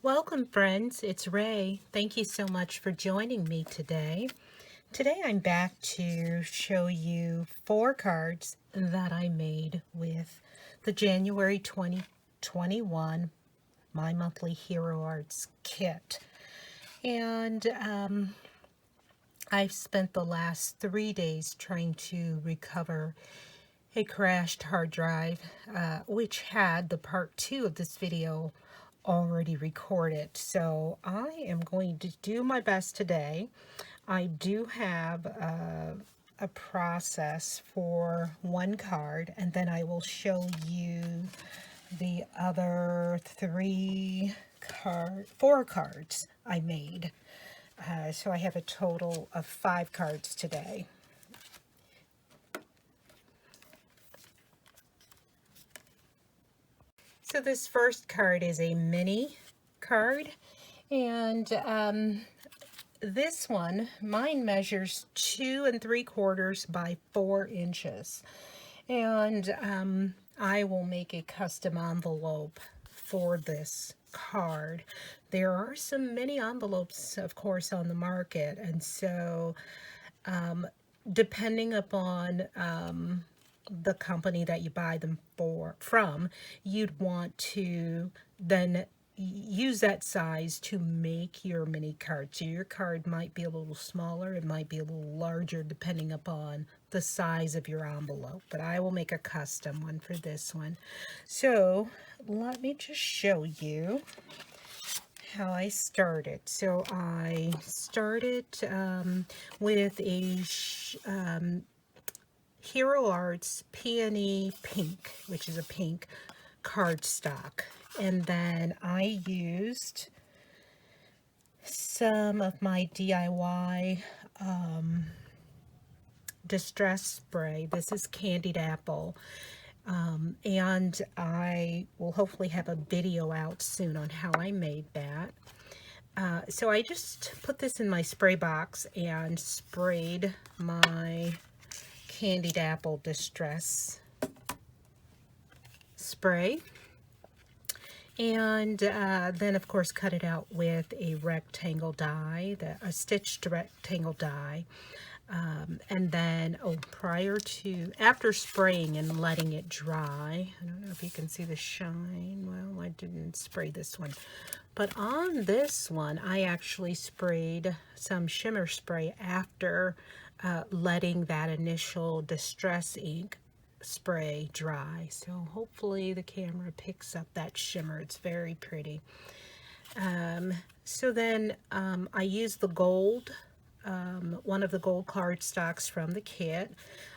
Welcome friends, it's Ray. Thank you so much for joining me today. Today I'm back to show you 4 cards that I made with the January 2021 My Monthly Hero Arts kit. And I've spent the last 3 days trying to recover a crashed hard drive, which had the part 2 of this video already recorded. So I am going to do my best today. I do have a process for one card, and then I will show you the other 4 cards I made. So I have a total of 5 cards today. So this first card is a mini card, and this one, mine measures 2 3/4 by 4 inches, and I will make a custom envelope for this card. There are some mini envelopes, of course, on the market, and so depending upon the company that you buy them from, you'd want to then use that size to make your mini card. So your card might be a little smaller, it might be a little larger depending upon the size of your envelope, but I will make a custom one for this one. So let me just show you how I started. So I started with a Hero Arts Peony Pink, which is a pink cardstock. And then I used some of my DIY distress spray. This is Candied Apple. And I will hopefully have a video out soon on how I made that. So I just put this in my spray box and sprayed my Candied Apple Distress spray, and then of course cut it out with a rectangle die, a stitched rectangle die, and then after spraying and letting it dry, I don't know if you can see the shine. Well, I didn't spray this one, but on this one I actually sprayed some shimmer spray after letting that initial distress ink spray dry. So hopefully the camera picks up that shimmer. It's very pretty. So then I used the gold, one of the gold cardstocks from the kit,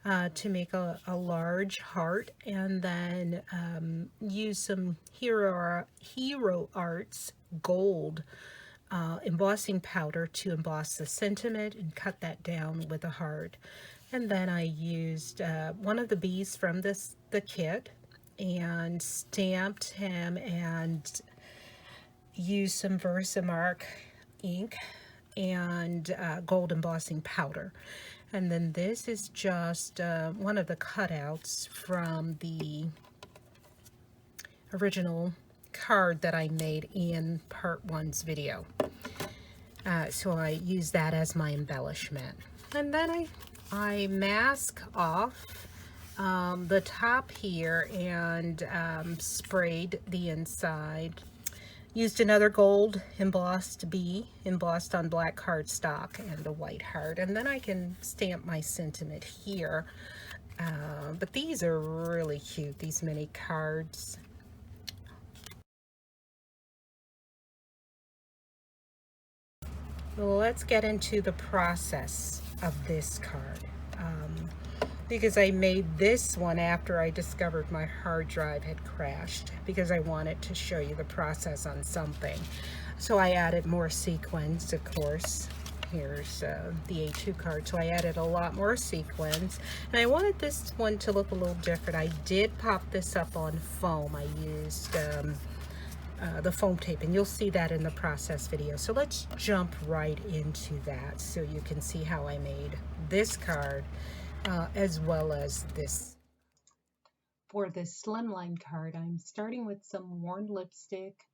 to make a large heart, and then use some Hero Arts gold embossing powder to emboss the sentiment and cut that down with a heart. And then I used one of the bees from the kit and stamped him and used some Versamark ink and gold embossing powder. And then this is just one of the cutouts from the original card that I made in part 1's video. So I use that as my embellishment. And then I mask off the top here and sprayed the inside. Used another gold embossed bee, embossed on black cardstock, and a white heart. And then I can stamp my sentiment here. But these are really cute, these mini cards. Well, let's get into the process of this card, because I made this one after I discovered my hard drive had crashed, because I wanted to show you the process on something. So I added more sequins, of course. Here's the A2 card, so I added a lot more sequins, and I wanted this one to look a little different. I did pop this up on foam. I used the foam tape, and you'll see that in the process video. So let's jump right into that so you can see how I made this card as well as this. For this slimline card, I'm starting with some worn lipstick,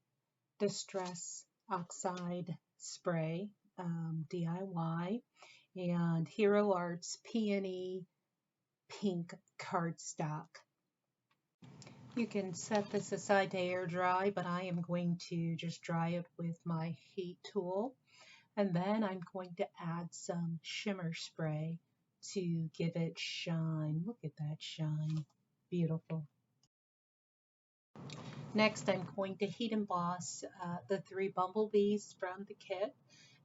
Distress Oxide Spray, DIY, and Hero Arts Peony Pink Cardstock. You can set this aside to air dry, but I am going to just dry it with my heat tool. And then I'm going to add some shimmer spray to give it shine. Look at that shine. Beautiful. Next, I'm going to heat emboss the 3 bumblebees from the kit,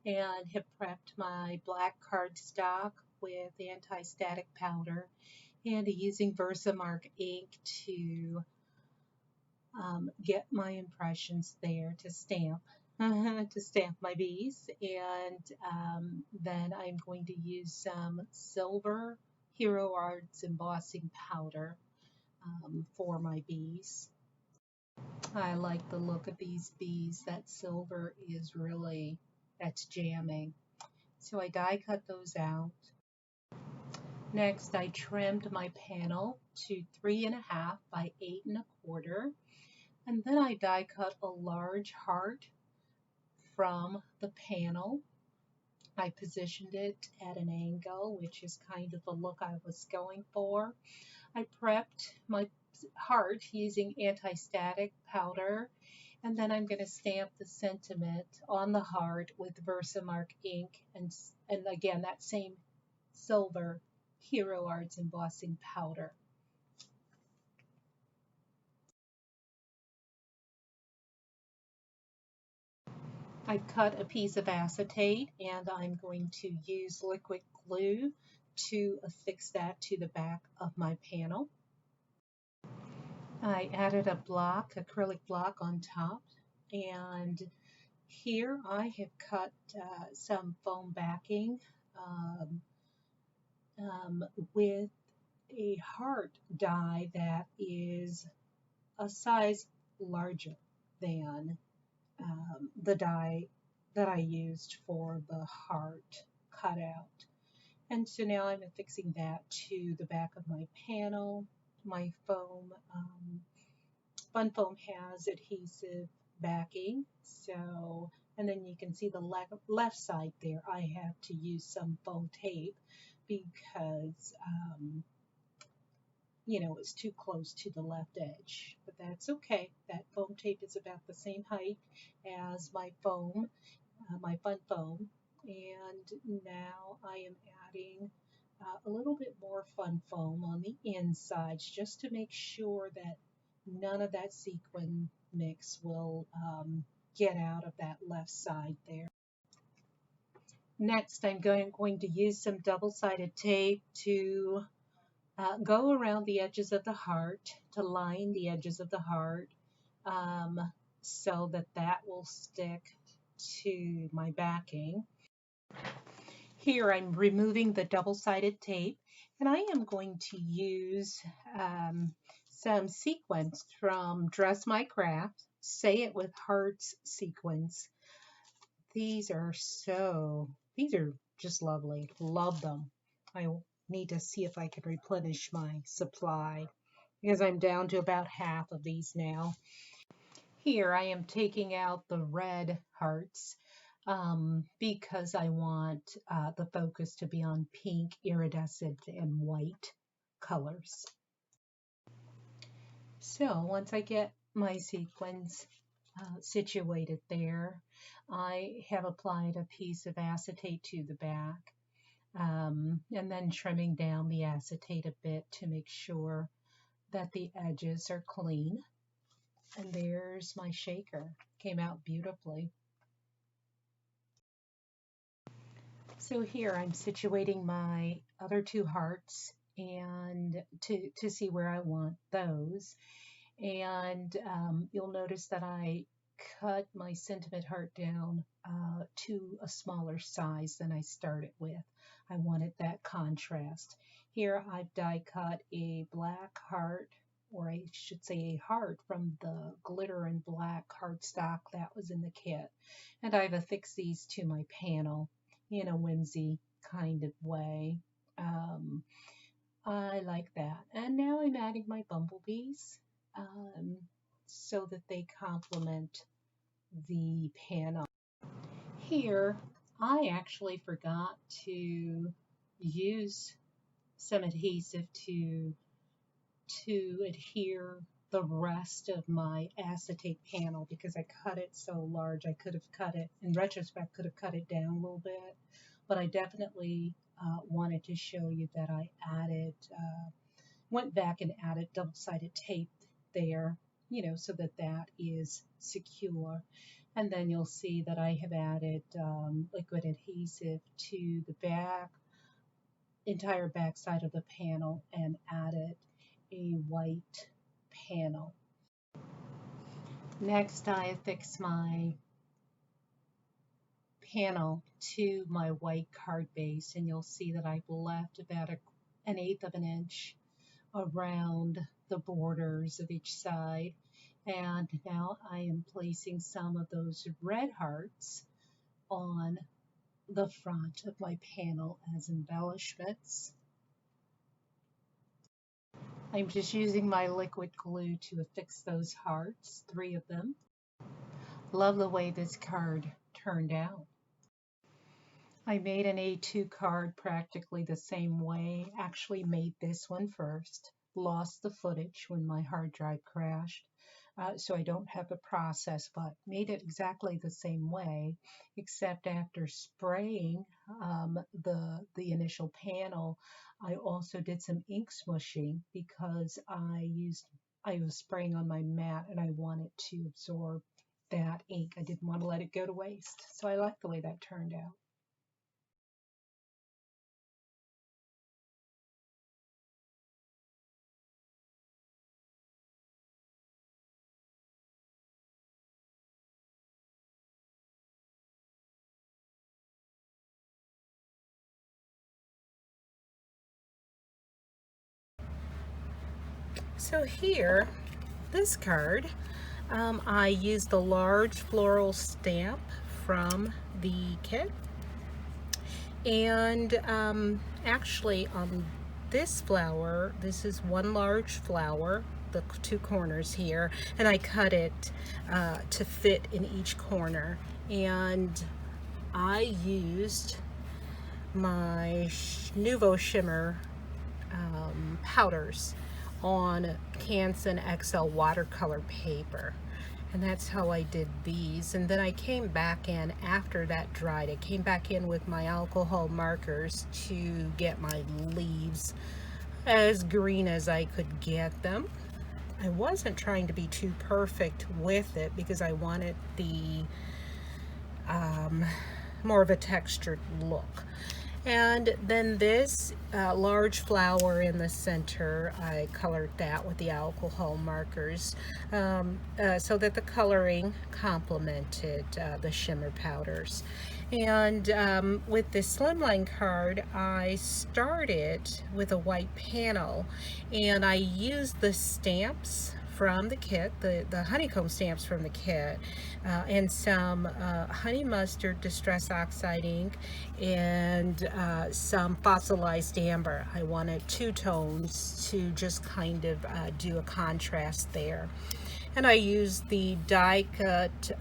and have prepped my black cardstock with anti-static powder and using Versamark ink to get my impressions there to stamp my bees. And then I'm going to use some silver Hero Arts embossing powder for my bees. I like the look of these bees. That silver is really, that's jamming. So I die cut those out. Next, I trimmed my panel to 3.5 by 8.25. And then I die cut a large heart from the panel. I positioned it at an angle, which is kind of the look I was going for. I prepped my heart using anti-static powder, and then I'm going to stamp the sentiment on the heart with Versamark ink, and again that same silver Hero Arts embossing powder. I cut a piece of acetate, and I'm going to use liquid glue to affix that to the back of my panel. I added a acrylic block on top, and here I have cut some foam backing with a heart die that is a size larger than the die that I used for the heart cutout. And so now I'm affixing that to the back of my panel. My foam, Fun Foam has adhesive backing, so, and then you can see the left side there. I have to use some foam tape because you know, it's too close to the left edge, but that's okay. That foam tape is about the same height as my foam, my Fun Foam, and now I am adding a little bit more Fun Foam on the insides just to make sure that none of that sequin mix will get out of that left side there. Next, I'm going to use some double-sided tape to go around the edges of the heart, to line the edges of the heart, so that that will stick to my backing. Here I'm removing the double-sided tape, and I am going to use some sequins from Dress My Craft, Say It With Hearts sequins. These are just lovely. Love them. I need to see if I can replenish my supply because I'm down to about half of these now. Here I am taking out the red hearts because I want the focus to be on pink, iridescent, and white colors. So once I get my sequins situated there, I have applied a piece of acetate to the back, and then trimming down the acetate a bit to make sure that the edges are clean. And there's my shaker. Came out beautifully. So here I'm situating my other 2 hearts and to see where I want those. And you'll notice that I cut my sentiment heart down to a smaller size than I started with. I wanted that contrast. Here I've die cut a black heart, or I should say a heart, from the glitter and black cardstock that was in the kit. And I've affixed these to my panel in a whimsy kind of way. I like that. And now I'm adding my bumblebees so that they complement the panel. Here, I actually forgot to use some adhesive to adhere the rest of my acetate panel because I cut it so large. I could have cut it, in retrospect, could have cut it down a little bit, but I definitely wanted to show you that I added, went back and added double-sided tape there, so that that is secure. And then you'll see that I have added liquid adhesive to the entire back side of the panel and added a white panel. Next, I affix my panel to my white card base, and you'll see that I've left about an eighth of an inch around the borders of each side. And now I am placing some of those red hearts on the front of my panel as embellishments. I'm just using my liquid glue to affix those hearts, 3 of them. Love the way this card turned out. I made an A2 card practically the same way. Actually made this one first. Lost the footage when my hard drive crashed. So I don't have the process, but made it exactly the same way, except after spraying the initial panel, I also did some ink smushing because I was spraying on my mat and I wanted to absorb that ink. I didn't want to let it go to waste. So I like the way that turned out. So here, this card, I used the large floral stamp from the kit. And actually on this flower, this is one large flower, the 2 corners here, and I cut it to fit in each corner. And I used my Nuvo Shimmer powders on Canson XL watercolor paper. And that's how I did these. And then I came back in after that dried. I came back in with my alcohol markers to get my leaves as green as I could get them. I wasn't trying to be too perfect with it because I wanted the more of a textured look. And then this large flower in the center, I colored that with the alcohol markers so that the coloring complemented the shimmer powders. And with this slimline card, I started with a white panel and I used the stamps from the kit, the honeycomb stamps from the kit, and some honey mustard distress oxide ink and some fossilized amber. I wanted 2 tones to just kind of do a contrast there. And I used the die cut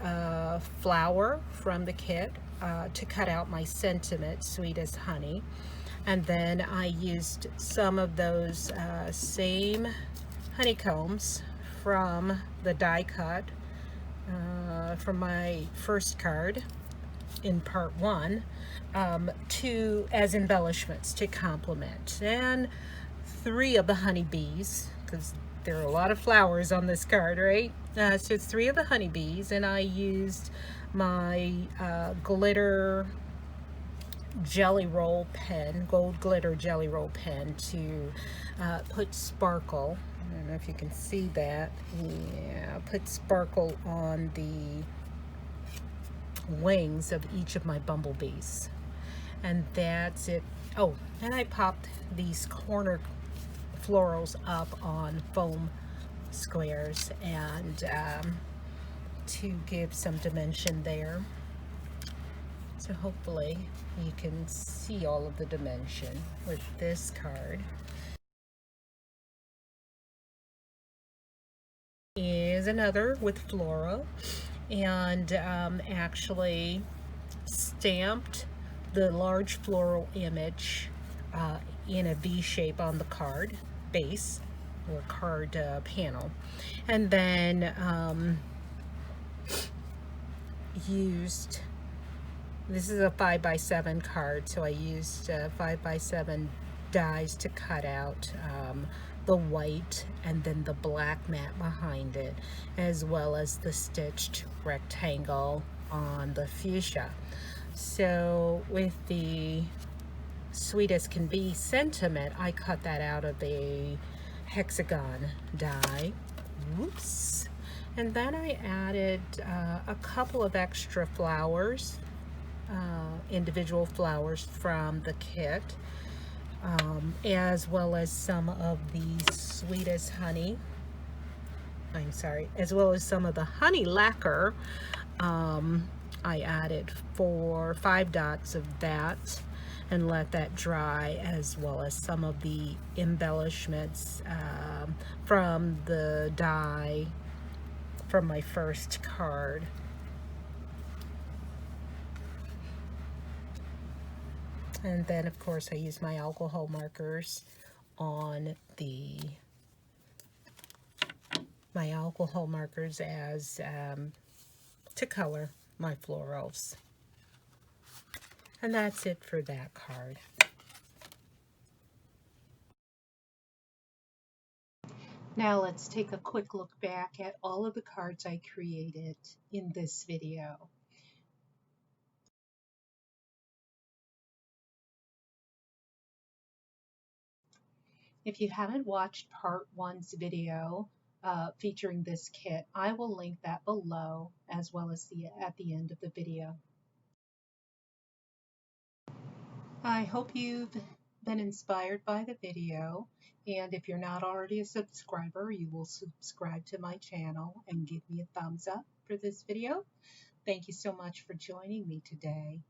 flower from the kit to cut out my sentiment, Sweet as Honey. And then I used some of those same honeycombs from the die cut from my first card in part 1 as embellishments to complement. And 3 of the honeybees, because there are a lot of flowers on this card, right? So it's 3 of the honeybees, and I used my glitter jelly roll pen, gold glitter jelly roll pen to put sparkle. I don't know if you can see that. Yeah, put sparkle on the wings of each of my bumblebees. And that's it. Oh, and I popped these corner florals up on foam squares and to give some dimension there. So hopefully you can see all of the dimension with this card. Is another with floral, and actually stamped the large floral image in a V shape on the card base or card panel, and then used, this is a 5x7 card, so I used 5x7 dies to cut out the white and then the black mat behind it, as well as the stitched rectangle on the fuchsia. So with the Sweet as Can Be sentiment, I cut that out of a hexagon die. Whoops. And then I added a couple of extra flowers, individual flowers from the kit, as well as some of the Sweet as Honey, as well as some of the honey lacquer. I added 5 dots of that and let that dry, as well as some of the embellishments from the die from my first card. And then of course I use my alcohol markers on my alcohol markers as to color my florals. And that's it for that card. Now let's take a quick look back at all of the cards I created in this video. If you haven't watched part 1's video featuring this kit, I will link that below, as well as at the end of the video. I hope you've been inspired by the video, and if you're not already a subscriber, you will subscribe to my channel and give me a thumbs up for this video. Thank you so much for joining me today.